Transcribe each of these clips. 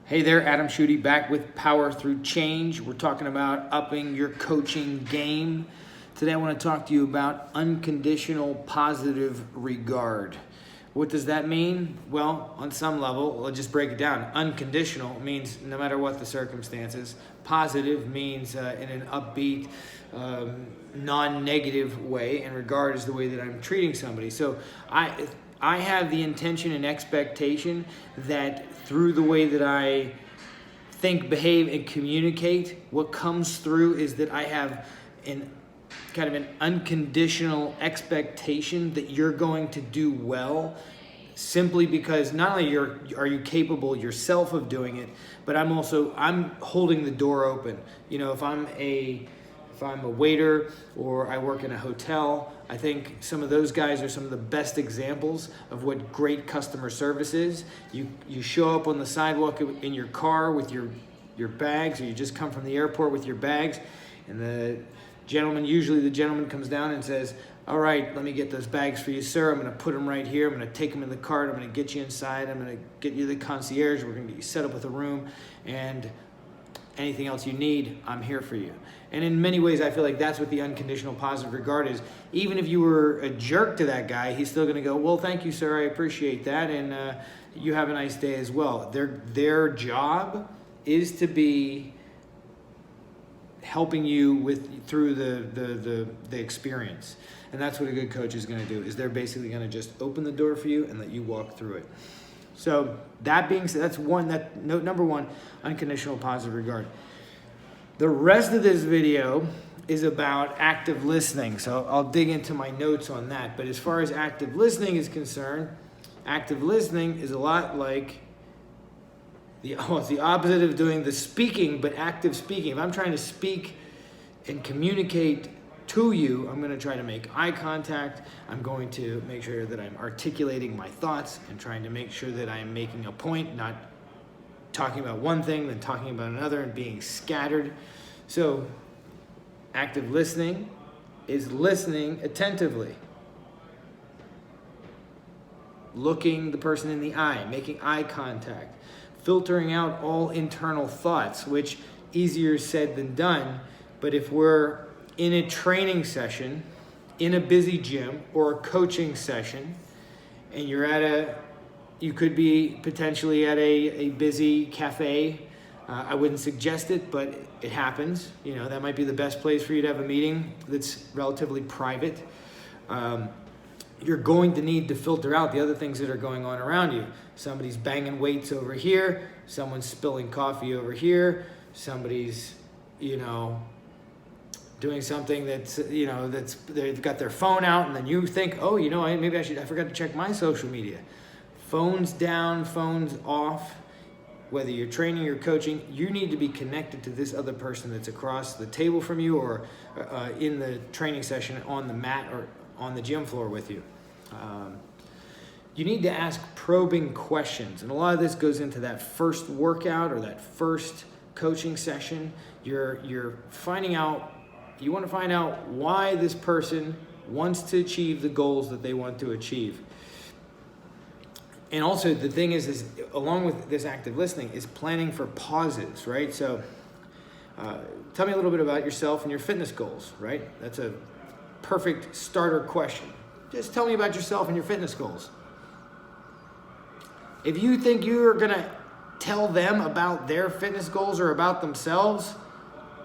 Hey there, Adam Schutte back with Power Through Change. We're talking about upping your coaching game. Today I want to talk to you about unconditional positive regard. What does that mean? Well, on some level, I'll just break it down. Unconditional means no matter what the circumstances. Positive means in an upbeat, non-negative way, and regard is the way that I'm treating somebody. So I have the intention and expectation that through the way that I think, behave, and communicate, what comes through is that I have an unconditional expectation that you're going to do well, simply because not only are you capable yourself of doing it, but I'm holding the door open. You know, if I'm a waiter or I work in a hotel, I think some of those guys are some of the best examples of what great customer service is. You show up on the sidewalk in your car with your bags, or you just come from the airport with your bags, and usually the gentleman comes down and says, "All right, let me get those bags for you, sir. I'm going to put them right here. I'm going to take them in the cart. I'm going to get you inside. I'm going to get you the concierge. We're going to get you set up with a room, and anything else you need, I'm here for you." And in many ways, I feel like that's what the unconditional positive regard is. Even if you were a jerk to that guy, he's still going to go, "Well, thank you, sir. I appreciate that, and you have a nice day as well." Their job is to be helping you through the experience, and that's what a good coach is going to do. Is they're basically going to just open the door for you and let you walk through it. So that being said, that's number one, unconditional positive regard. The rest of this video is about active listening. So I'll dig into my notes on that. But as far as active listening is concerned, active listening is a lot like it's the opposite of doing the speaking, but active speaking. If I'm trying to speak and communicate to you, I'm going to try to make eye contact. I'm going to make sure that I'm articulating my thoughts and trying to make sure that I'm making a point, not talking about one thing, then talking about another and being scattered. So active listening is listening attentively, looking the person in the eye, making eye contact, filtering out all internal thoughts, which easier said than done. But if we're in a training session, in a busy gym, or a coaching session, and you could be potentially at a busy cafe. I wouldn't suggest it, but it happens. You know, that might be the best place for you to have a meeting that's relatively private. You're going to need to filter out the other things that are going on around you. Somebody's banging weights over here. Someone's spilling coffee over here. Somebody's, doing something that's they've got their phone out, and then you think, oh, maybe I forgot to check my social media. Phones down, phones off. Whether you're training or coaching, you need to be connected to this other person that's across the table from you, or in the training session on the mat or on the gym floor with you. You need to ask probing questions, and a lot of this goes into that first workout or that first coaching session. You're finding out. You want to find out why this person wants to achieve the goals that they want to achieve. And also the thing is along with this active listening is planning for pauses, right? So tell me a little bit about yourself and your fitness goals, right? That's a perfect starter question. Just tell me about yourself and your fitness goals. If you think you're going to tell them about their fitness goals or about themselves,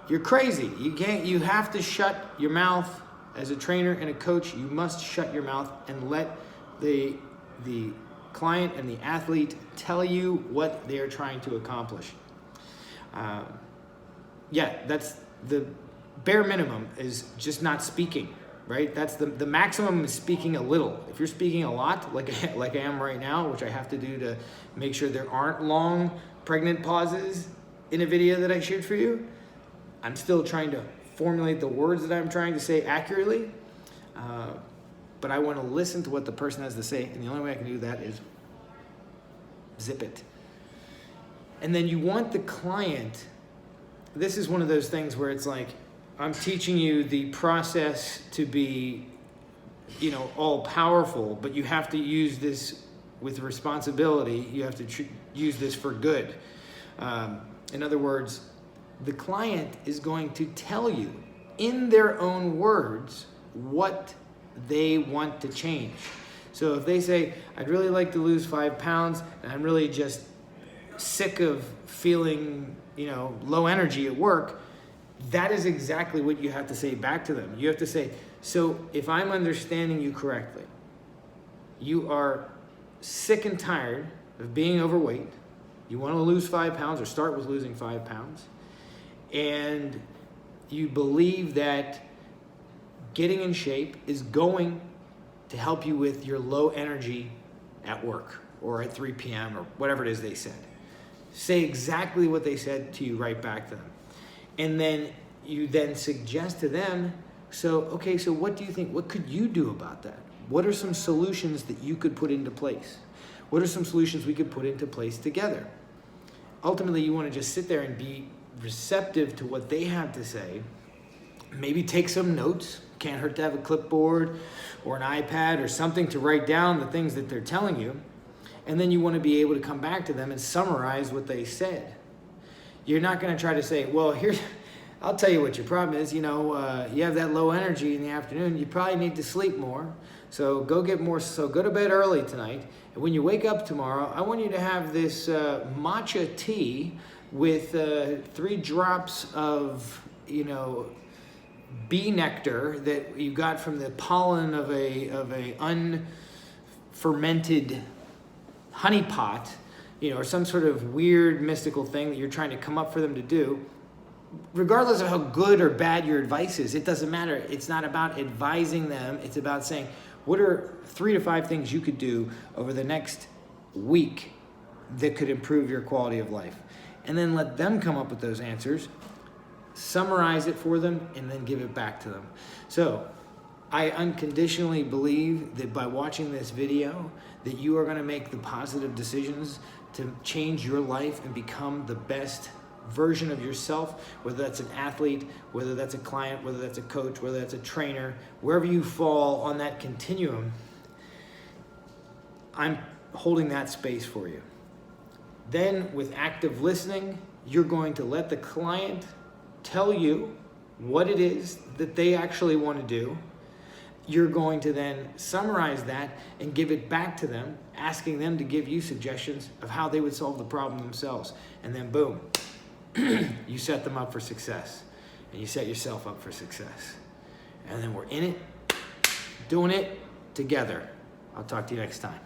you're crazy. You have to shut your mouth. As a trainer and a coach, you must shut your mouth and let the client and the athlete tell you what they are trying to accomplish. That's the bare minimum, is just not speaking, right? That's the maximum is speaking a little. If you're speaking a lot, like I am right now, which I have to do to make sure there aren't long pregnant pauses in a video that I shoot for you, I'm still trying to formulate the words that I'm trying to say accurately, but I want to listen to what the person has to say, and the only way I can do that is zip it. And then you want the client, this is one of those things where it's like, I'm teaching you the process to be, all powerful, but you have to use this with responsibility. You have to use this for good. In other words, the client is going to tell you in their own words what they want to change. So if they say, I'd really like to lose 5 pounds, and I'm really just sick of feeling, low energy at work, that is exactly what you have to say back to them. You have to say, so if I'm understanding you correctly, you are sick and tired of being overweight. You want to lose 5 pounds or start with losing 5 pounds. And you believe that getting in shape is going to help you with your low energy at work or at 3 p.m. or whatever it is they said. Say exactly what they said to you right back to them. And then you then suggest to them, so what do you think? What could you do about that? What are some solutions that you could put into place? What are some solutions we could put into place together? Ultimately, you want to just sit there and be receptive to what they have to say. Maybe take some notes. Can't hurt to have a clipboard or an iPad or something to write down the things that they're telling you. And then you want to be able to come back to them and summarize what they said. You're not going to try to say, well, I'll tell you what your problem is. You have that low energy in the afternoon. You probably need to sleep more. So go to bed early tonight. And when you wake up tomorrow, I want you to have this matcha tea with 3 drops of, bee nectar that you got from the pollen of a unfermented honey pot, or some sort of weird mystical thing that you're trying to come up for them to do. Regardless of how good or bad your advice is, it doesn't matter. It's not about advising them. It's about saying, what are 3 to 5 things you could do over the next week that could improve your quality of life? And then let them come up with those answers, summarize it for them, and then give it back to them. So I unconditionally believe that by watching this video, that you are going to make the positive decisions to change your life and become the best version of yourself, whether that's an athlete, whether that's a client, whether that's a coach, whether that's a trainer, wherever you fall on that continuum, I'm holding that space for you. Then with active listening, you're going to let the client tell you what it is that they actually want to do. You're going to then summarize that and give it back to them, asking them to give you suggestions of how they would solve the problem themselves. And then boom, you set them up for success, and you set yourself up for success. And then we're in it, doing it together. I'll talk to you next time.